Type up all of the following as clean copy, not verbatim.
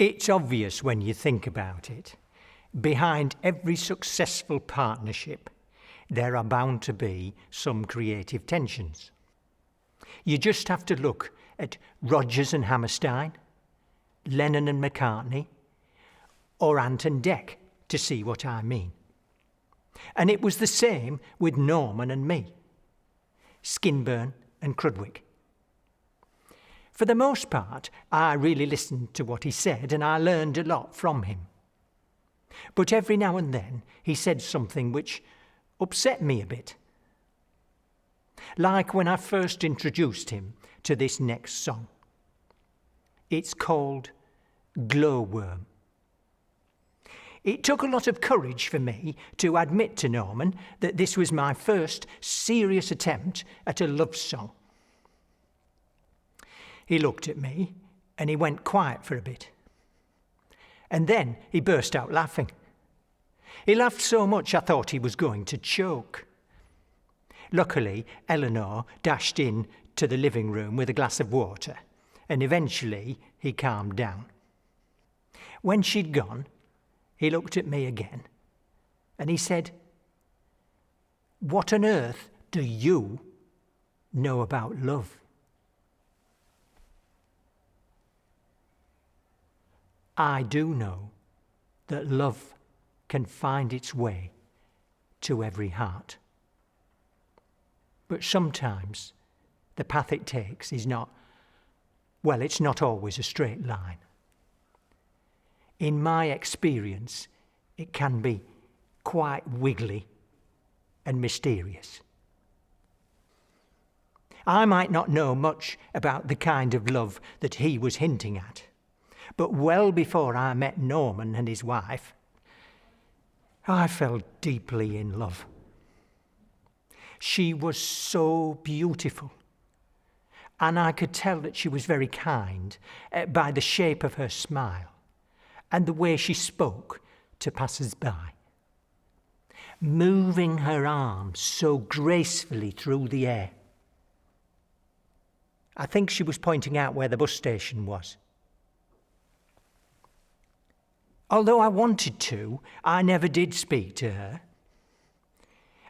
It's obvious when you think about it. Behind every successful partnership, there are bound to be some creative tensions. You just have to look at Rodgers and Hammerstein, Lennon and McCartney, or Ant and Dec to see what I mean. And it was the same with Norman and me, Skinburn and Crudwick. For the most part, I really listened to what he said and I learned a lot from him. But every now and then he said something which upset me a bit. Like when I first introduced him to this next song. It's called Glowworm. It took a lot of courage for me to admit to Norman that this was my first serious attempt at a love song. He looked at me and he went quiet for a bit. And then he burst out laughing. He laughed so much I thought he was going to choke. Luckily, Eleanor dashed in to the living room with a glass of water, and eventually he calmed down. When she'd gone, he looked at me again, and he said, "What on earth do you know about love?" I do know that love can find its way to every heart. But sometimes the path it takes is not, well, it's not always a straight line. In my experience, it can be quite wiggly and mysterious. I might not know much about the kind of love that he was hinting at, but well before I met Norman and his wife, I fell deeply in love. She was so beautiful, and I could tell that she was very kind by the shape of her smile and the way she spoke to passers-by, moving her arms so gracefully through the air. I think she was pointing out where the bus station was. Although I wanted to, I never did speak to her.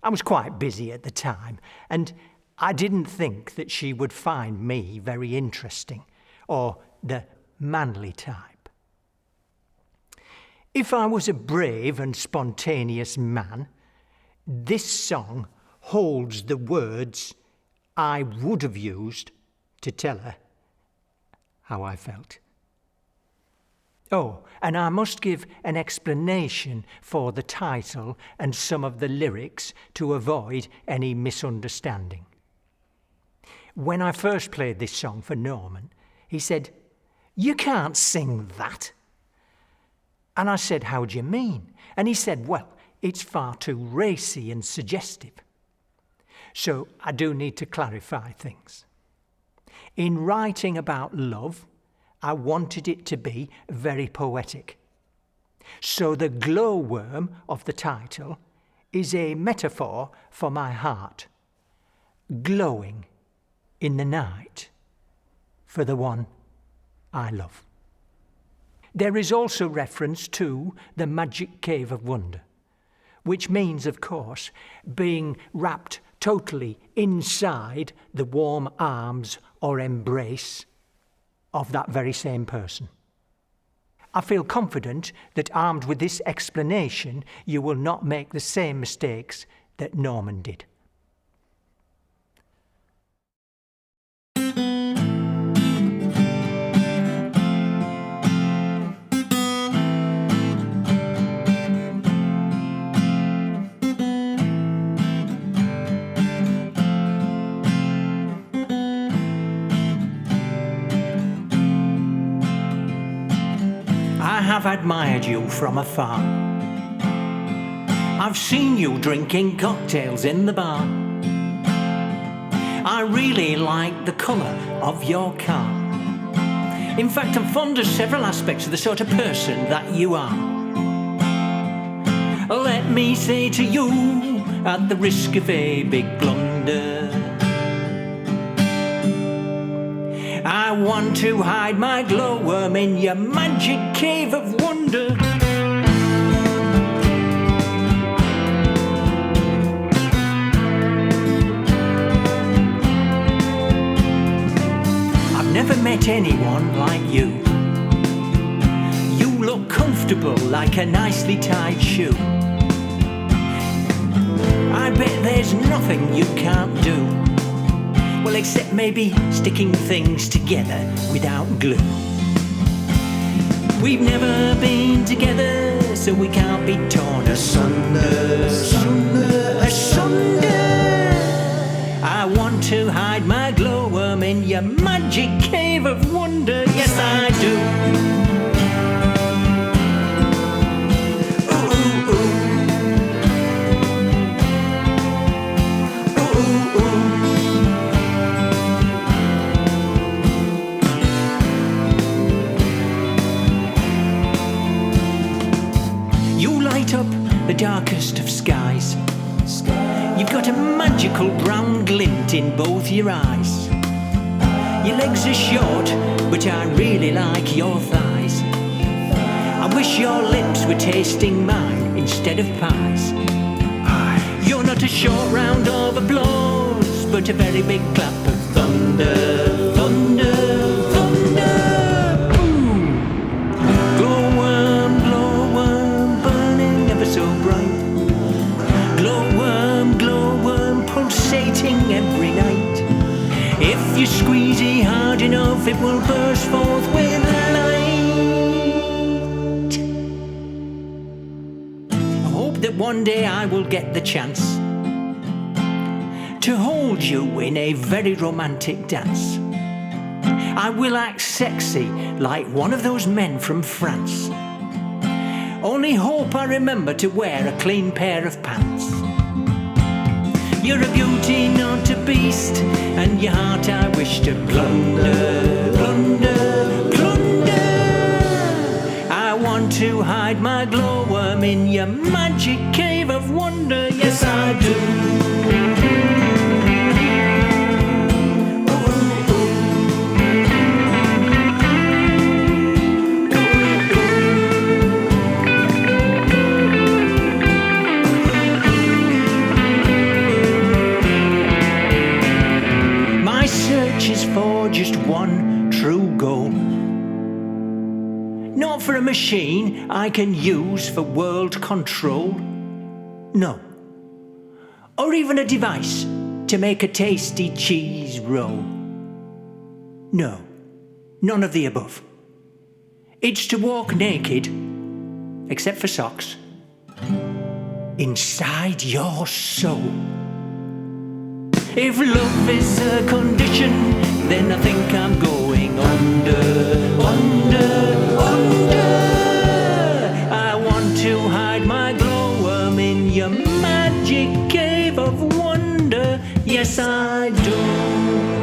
I was quite busy at the time, and I didn't think that she would find me very interesting, or the manly type. If I was a brave and spontaneous man, this song holds the words I would have used to tell her how I felt. Oh, and I must give an explanation for the title and some of the lyrics to avoid any misunderstanding. When I first played this song for Norman, he said, "You can't sing that." And I said, "How do you mean?" And he said, "Well, it's far too racy and suggestive." So I do need to clarify things. In writing about love, I wanted it to be very poetic. So the glowworm of the title is a metaphor for my heart, glowing in the night for the one I love. There is also reference to the magic cave of wonder, which means, of course, being wrapped totally inside the warm arms or embrace of that very same person. I feel confident that armed with this explanation, you will not make the same mistakes that Norman did. I have admired you from afar. I've seen you drinking cocktails in the bar. I really like the colour of your car. In fact, I'm fond of several aspects of the sort of person that you are. Let me say to you, at the risk of a big blunder, I I want to hide my glowworm in your magic cave of wonder. I've never met anyone like you. You look comfortable like a nicely tied shoe. I bet there's nothing you can't do. Well, except maybe sticking things together without glue. We've never been together, so we can't be torn asunder, asunder. I want to hide my glowworm in your magic cave of wonder. Yes, I do. Up the darkest of skies. You've got a magical brown glint in both your eyes. Your legs are short, but I really like your thighs. I wish your lips were tasting mine instead of pies. You're not a short round of applause, but a very big clap of thunder, thunder, thunder. Boom! Glowworm, glowworm, burning ever so bright. Glowworm, glowworm, pulsating every night. If you squeeze it hard enough, it will burst forth with light. I hope that one day I will get the chance to hold you in a very romantic dance. I will act sexy like one of those men from France. Only hope I remember to wear a clean pair of pants. You're a beauty, not a beast, and your heart I wish to plunder, plunder, plunder. I want to hide my glowworm in your magic cave of wonder. Yes, I do. For just one true goal. Not for a machine I can use for world control. No. Or even a device to make a tasty cheese roll. No. None of the above. It's to walk naked, except for socks, inside your soul. If love is a condition, then I think I'm going under, under, under. I want to hide my glowworm in your magic cave of wonder. Yes, I do.